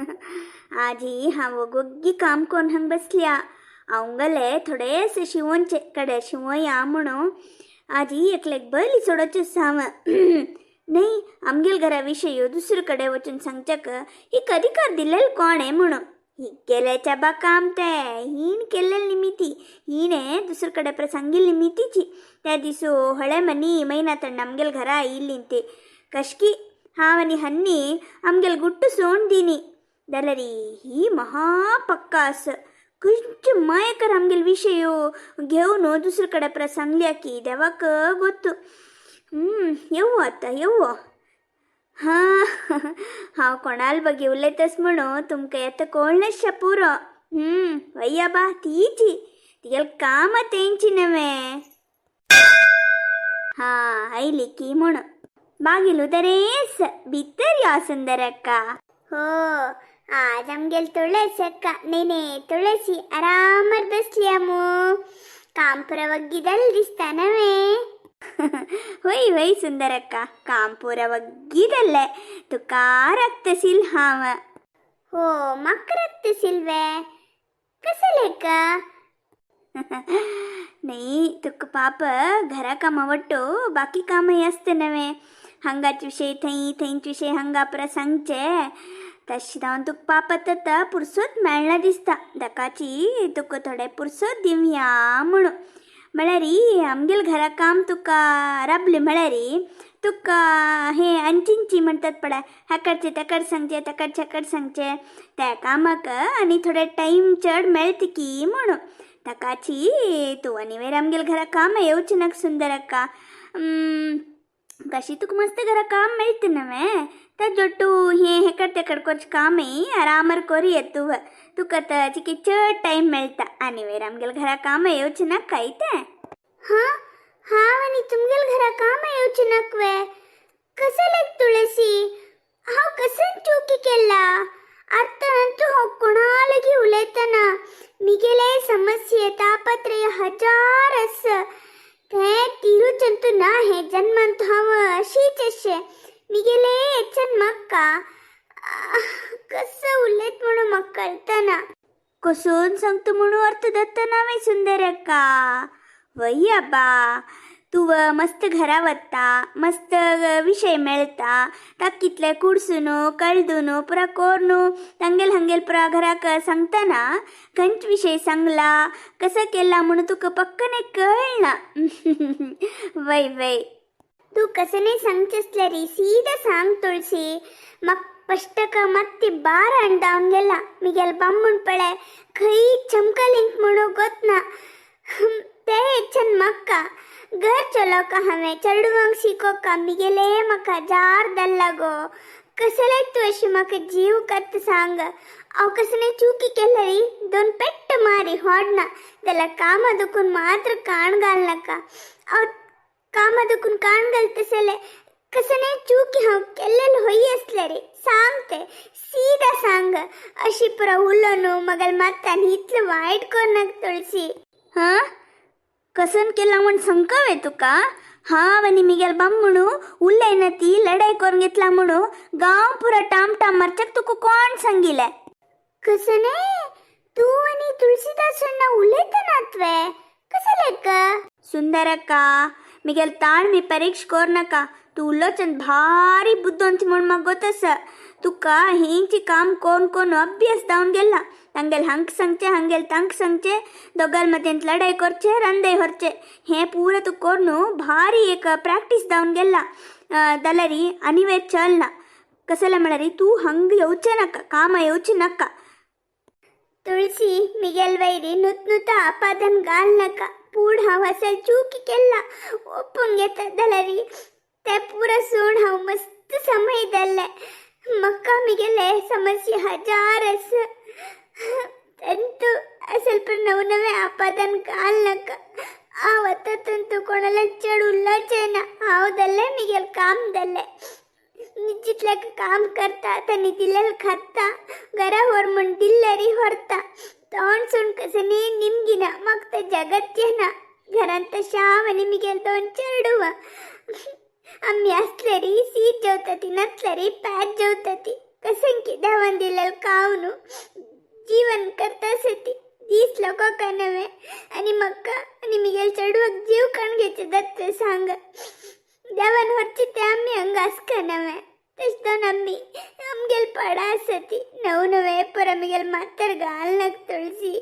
आजी हा वगोग्गी काम कोण हंग बसल्या अवंगले थोडेसे शिवोंचे कडे शिवो या म्हणून आजी एकलेक बैली सोडोचे साम नाही आमगेल घराविषयी दुसरीकडे वचून सांगच्याक ही कधी कर दिलेल कोण आहे म्हणून ही केल्याच्या बा काम ते हीन केलेल निमिती हिने दुसरीकडे प्रसंगी निमितीची त्या दिसू हळे मनी मैना तर नमगेल घरा इल्लिंते कश्की हावनी हन्नी आमगेल गुट्टू सोंड दिनी दलरी ही महा पक्का अस कुछ मायकर आमगेल विषय घेऊन दुसरीकडे प्रसंगल्या की देवाक गोत्तु येऊ आता येऊ हां हांव कोणाल बगी उलयतस म्हणून तुमकां येता कळनाशा पुरो वय्या बा तीची तिगेल काम तेंची नवे हां आयली की म्हणून बागिलू दरेस भितर या सुंदर अक्का हो आज आमगेल तुळस अक्का नेने तुळसी आरामात बसली मू काम पुरवग्गिदल दिसता नवे होय होय सुंदर अक्का काम पुरवग्गिदल्ले तुका रक्तशील हाव हो मक रक्तशीलवे कसं लेका नाही तुका पाप घरा कामावट्टो बाकी कामही असते नवे हंगाच विषय थंच विषय हंगा प्रसंगचे तशी जावन तुका पाप आता पुरसोत मेळना दिसता दकाची तुका थोडे पुरसोत दिवया म्हणून म्हळ्यारी आमगेल घरा काम तुका राबले म्हळ्यारी तुका हे अंचिंची म्हणतात पडा हाकडचे तकड सांगचे तकड छकड सांगचे त्या कामाक आणि थोडे टाईम चढ मेळते की म्हणून तकाची तू आणि वेर आमगेल घरा काम येऊच नक सुंदर अक्का कशी तुका मस्त घरा काम मेळते नवे तर जोटू हे हेकड तेकड कोच काम आरामर कोरी येतू तुका तर चिकी चड टाईम मेळता आणि वेर आमगेल घरा काम येऊच नक काय ते हां हां आणि तुमगेल घरा काम येऊच नक वे कसं लेक तुळसी हांव कसन चुकी केला आता हांव कोणालागी उलयतना मिगेले समस्ये तापत्रय हजार अस ते तिरुचंतू ना हे जन्मंत हांव अशीच अशे मिगेले एचन मक्का कसं उलयत म्हणून म्हाका कळतना कसून सांगता म्हणून अर्थ दत्ता नावे सुंदर अक्का वय अब्बा तू मस्त घरा वत्ता मस्त विषय मेळता ताक कितले कुडसून कळदून पुरा कोरनू तंगेल हंगेल पुरा घराक सांगतना खंच विषय सांगला कसं केला म्हणून तुका पक्कने कळना वय वय तू कसं नाही सांगचसले रे सीधा सांग तुळसी मग पष्टक मत्ती बार अंडावन गेला मिगेल बांबून पळे खई चमकलिंक म्हणून गोतना ते इच्छन मक्का घर चलो का हमें चढुवंग शिको का मिगेले मका जार दल्ला गो कसले तू अशी मका जीव कत सांग अव कसने चूकी केलरी दोन पेट्ट मारी होडना त्याला कामा दुखून मात्र कान घाल नका अव कामा दुखून कान घालतसले कसने चूकी हांव केल्लेल होई असले रे सांगते सीधा सांग अशी पुरा उल्लो न्हू मगल मात्तान इतलं वाईट कोरनाक तुळसी हां कसन केला म्हण संकवे तुका हां आणि मिगेल बाम म्हणू उल्लय ना ती लढाई करून घेतला म्हणू गाव पुरा टाम टाम मारचक तुका कोण सांगिले कसने तू आणि तुळशीदासना उलयतनात्वे कसं लेक सुंदर अक्का मिगेल ताण मी परीक्षा कोर नका तू उल्लोचन भारी बुद्धोंती म्हण म्हाका गोतस तुका हेंची काम कोण कोण अभ्यास जावन गेला तंगेल हंक सांगचे हंगेल तंक सांगचे दोगाल मध्येंत लढाई करचे रंदे हरचे हे पूरा तू कोरनू भारी एक प्रॅक्टिस जावन गेला दलरी अनिवे चलना कसला म्हणारी तू हंग येऊचे नका काम येऊचे नका तुळसी मिगेल वैरी नुतनुता आपादन घाल नका पूड हांव असेल चूकी केला ओपून घेता दलरी ते पुरा सोड हांव मस्त समय दल्ले मक्का मिगेले समस्या हजार अस तंतु असेल पण नवनवे आपादन घाल नका हांव आता तंतु कोणाला चढ उल्लोचे ना हांव दल्ले मिगेल काम दल्ले जितले काम करता त्यांनी दिलेलं खाता घरा व्हर म्हण दिल्लरी व्हरता तोंड सून कसं नी निमगिना मग ते जगत्य ना घरांत शाव आणि मिगेल दोन चढुवा आम्ही असले री सीट जेवता ती नसले री पॅच जेवता ती कसं की धावून दिलेलं कावनू जीवन करता सती दीस लोक का नव्हे आणि मग का आणि मिगेल चढवक जीव काण घ्यायचे दत्त सांग देवान वरची ते आम्ही अंगास का नव्हे तसतो नम्मी आमगेल पडा सती नव नव्हे पर मिगेल मातर गाल नक तुळसी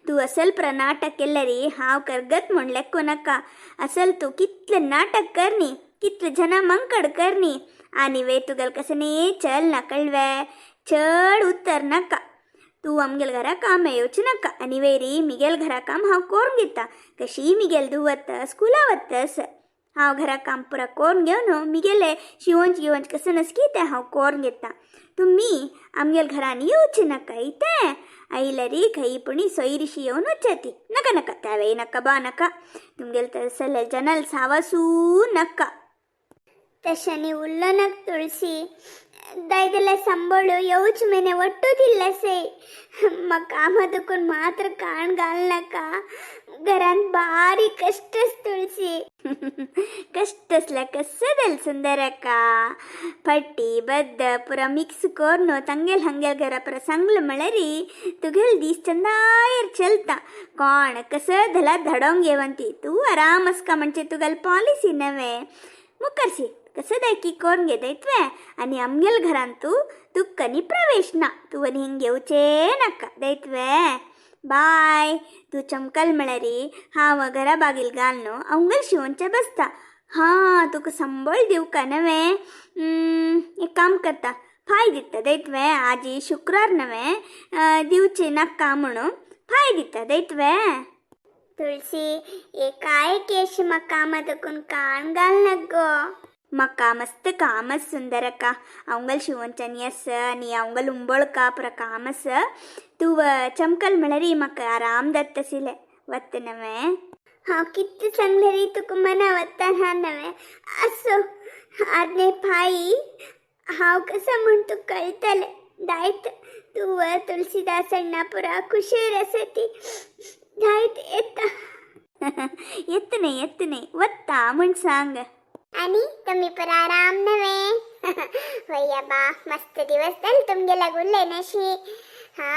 तू असल नाटक केल्लरी हाव करगत म्हणलेको नका असल तू कितलं नाटक करनी कितलं जना मंकड करनी आणि वे तुगल कसने चल ना कळवे चढ उत्तर नका तू आमगेल घरा काम येऊच नका आणि वेरी मिगेल घरा काम हाव कोण घेता कशी मिगेल धुवत स्कूला वत्तस हाव घरा काम पुरा कोण घेऊन मिगेले शिवंच कसं नसकी ते हाव कोण घेता तुम्ही आमगेल घरानी येऊच नका इथे आईलरी खई पुणी सोयरीशी येऊन वच्चती नका नका त्यावेळी नका बा नका तुमगेल तसल जनल सावसू नका तशाने उल्ल नक तुळसी दैदला संबळू येऊच मेने ಒಟ್ಟುದಿಲ್ಲ ಸೇ ಮಕಾಮದಕ್ಕೂನ್ ಮಾತ್ರ ಕಾಣ್ಗಾಲ್ನಕ घरान बारी कष्टच तुळसी कष्टसला कसदल सुंदरका पट्टी बद्द पुरा मिक्स कोर्नो तंगेल हंगेल घरा पुरा सांगल मळरी तुगेल दीस चंदायर चलता कोण कसं धला धडोंग येवंती तू आरामस का म्हणजे तुगल पॉलिसी नव्हे मुकरसी कसं दायकी कोण घेतवे आणि आमगेल घरान तू तुक्कनी प्रवेश ना तू आणि हिंग येऊचे नका दैत्वे बाय तू चमकल मळरी हाव घरा बागील घालनो अवंगल शिवंच्या बसता हां तुका संबळ देऊ का नव्हे एक काम करता फाय दिता दैत्वे आजी शुक्रार नव्हे दिवचे नका म्हणून फाय दिता दैत्वे तुळसी ए काय केश मकामदकून काण घाल नगो मका मस्त कामस सुंदरका अवंगल शिवंचनियस आणि अवंगल उंबोळका पुरा कामस तू चमकल मळरी मका आराम दत्तसिले वत्त नव्हे हां किती चांगलरी तुका मना वत्ता हा नव्हे असो आदने फाई हाव कसं म्हणतो कळतले दायत तू तुळशीदासण्णा पुरा खुशीर असती दायत येत नाही वत्ता म्हण सांग आणि तुम्ही पर आराम नव्हे भैया बा मस्त दिवस दल तुमगे लागून लेण्याशी हा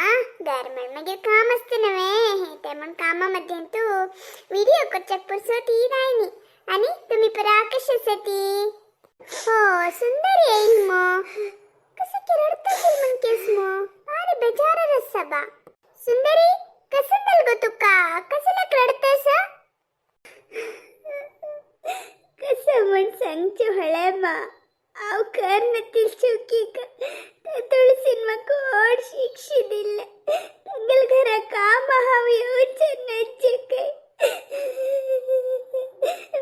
गारमेंट मध्ये काम असते नव्हे ते पण कामामध्ये तू व्हिडिओ कचक पुरसोती नाही आणि तुम्ही पर कशासाठी हो सुंदर येईल मग कसं किरडता मग केस मग अरे बेजार रस्सा बा सुंदरी कसं दल गो तुका कसं रडतस कसं म्हण सांगचो हळे मा आव कर नतील चुकी का तुळसीन मा कोड शिक्षी दिले तंगल घरा काम हाव येऊच नज्जे काय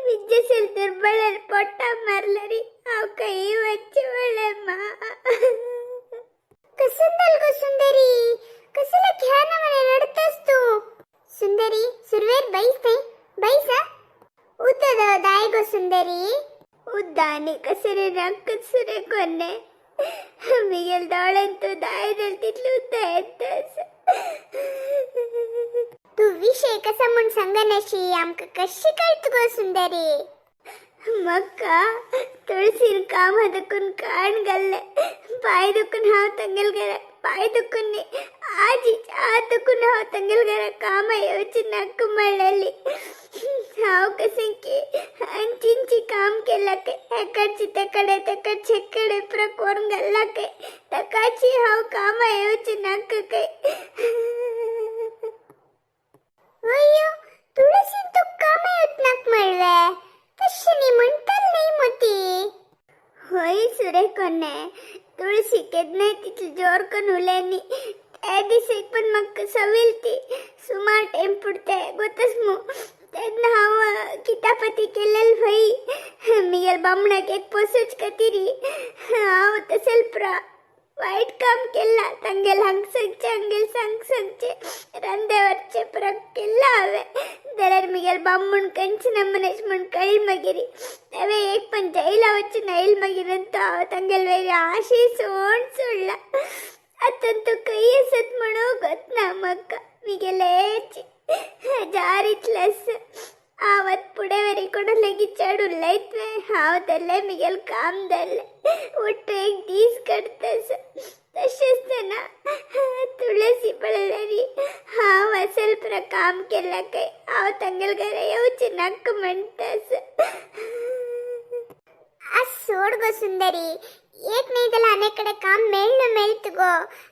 विजयसेल दुर्बळ पोटा मारला रे आव काही वच्चे हळे मा कसं दल गो सुंदरी कसला घ्या ना मला रडतस तू सुंदरी सुरवेर बैस उद्धद दाय गो सुंदरी उद्दाने कसरे नक्कत सुरे कोणे मिगेल डोळ्यान तू दाय दल तिथलं उद्दा येतस तू विषय कसा म्हणून सांगण्याशी आमका कशी कळत गो सुंदरी मग का तुळसीन काम दुखून कान घालले पाय दुखून हाव तंगल घरा पाय दुखून आजीच आ दुखून हाव तंगल घरा काम येऊची नक्क मळली हाव कसे की अंचिंची काम केला काय एकडची तकडे प्रकोर घालला काय तकाची हाव काम येऊची नक्क काय अय्यो तुळसीन तू काम येत नक मळवे तशी म्हणताल नाही मोती होय सुरे कोणे तुळशी केद नाही तिथलं जोर कन हुल्यानी त्या दिवशी पण मग सवेल ती सुमार टाइम पुडते गोतस मो त्यांना हाव कितापती केलेल भाई मिगेल बामणाक एक पोसूच कतिरी हाव तसेल प्रा वाईट काम केला तंगेल अंगेल सांगचे रंदेवरचे प्रग केला हवे दरर मिगेल बामून कंचन मनेश म्हण कळी मगिरी तवे एक पण जैला वच्ची नैल मगिरंत तंगेल वेगळी आशी सोडला आता तू काही असत म्हणू गत ना मग मिगेलेची जारीतलंस आवत पुढे वेरी कोणाला की चढून लयत हाव धरले मिगेल काम धरले उठ एक दिस कर काम केलं काय हांव तांगेल घरा येवचें नाका म्हणटास. आज सोड गो सुंदरी, एक नाही त्याला अनेकडे काम मेळत गो.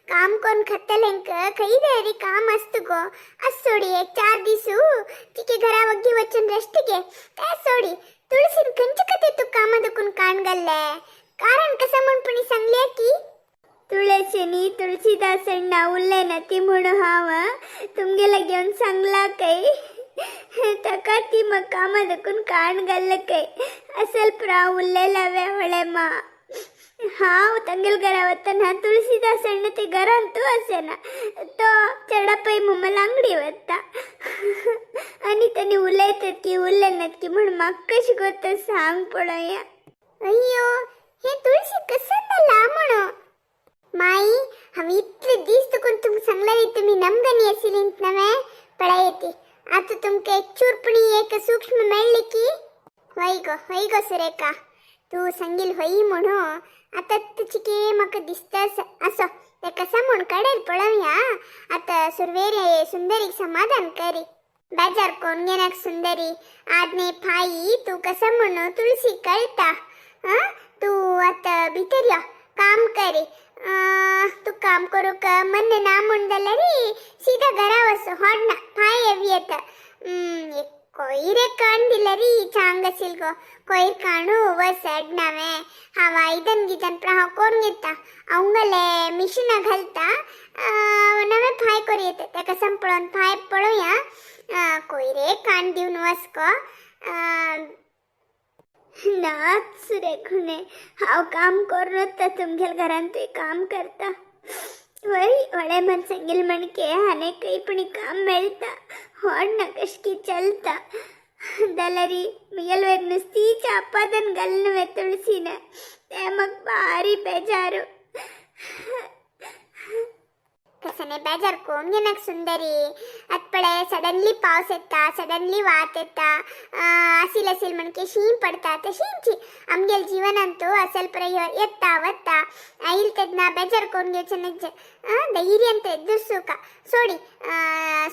काम कोण खतलेंक खई देरी काम असत गो. आज सोडी एक 4 दिसू तिके घरा वग्गी वचन रेस्ट गे काय सोडी. तुळसीन कंच कते तू कामादकून काण गल्ले कारण कसं म्हणपणी सांगले की तुळशीनी तुळशीदासण्णा उरले ना ती म्हणून हांव तुमगेला घेऊन सांगला काय ताका ती मग कामा दकून काण घाल्लं काय असल प्राव उरलेला वेवळे मा. हांव तांगेल घरा वतना तुळशीदासण्ण ते घरान तू असेना तो चढापै मम्मला अंगडी वता आणि त्यांनी उलयतात की उरलेनात की म्हणून म्हाका कशी गोत सांग पळोया. अय्यो हे तुळशी कसं झाला म्हणो माई. हम इतले दीस तकून तुम सांगला तुम्ही नमगनी असिलींत नवे पळायती. आता तुमका एक चूरपणी एक सूक्ष्म मेळली की वै गो सुरेखा तू सांगील होई म्हणो. आता तुझी म्हाका दिसतास असो ते कसा म्हण काढेल पळवया. आता सुरवेरी सुंदरी समाधान करी बेजार कोण घेनाक सुंदरी आदने फाई तू कसा म्हणो तुळशी कळता. तू आता भितर या काम करी. तू काम करू का मन ना म्हणदला रे सीधा घरा वस होडना फाय येवी येता. कोयरे काण दिला री चांग असेल गो कोयर काणू वस अडनावे हाव आयदन गिदन प्रहाव कोण घेता अवंगले मिशिना घालता नवे फाय करू येते तेका संपळून फाय पळोया. कोयरे काण दिवन वस को नाच सुरेखुने हांव काम करून तर तुमगेल घरान तुवें काम करता वरी व्हडे मन सांगेल म्हणके हाने काही पण काम मेळता होड ना कशकी चलता दलरी मिगेल वेग नुस्ती चापादन घालनवे तुळसीन ते मग भारी बेजारू. कसने बेजार कोण घेनाक सुंदरी. आतपडे सडनली पावस येता सडनली वात येता असील म्हणके शीं पडता ते शींची आमगेल जीवनांतू असेल प्रयोग येता वत्ता आईल तेदना बेजार कोण घेवचें धैर्य ಅಂತ ಎದುರಿಸು का सोडी.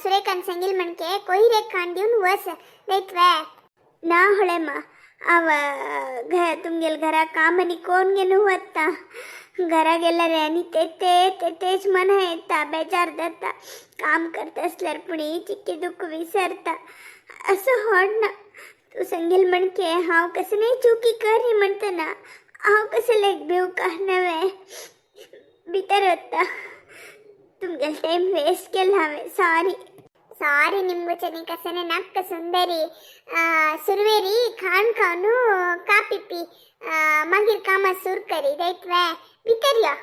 सुरेखान सांगील म्हणके कोहिरे काण दिवन वस लैत्वे ना होळे मा अव तुमगेल घरा कामनी कोण घेऊन वत्ता घरा गेल्यार आणि तेच मना येता बेजार जाता काम करता असल्यार पुणी चिक्की दुःख विसरता असं होड ना. तू सांगेल म्हणके हांव कसं नाही चुकी करी म्हणतना हांव कसं लेक भिव का नवे भितर वता तुमगेल टाइम वेस्ट केला हांवें सारी निम्बुचनी कसने नक्क सुंदरी. सुरवेरी खाण खाऊन का पिपी मागीर कामा सुर करी दैत्वे भितर या.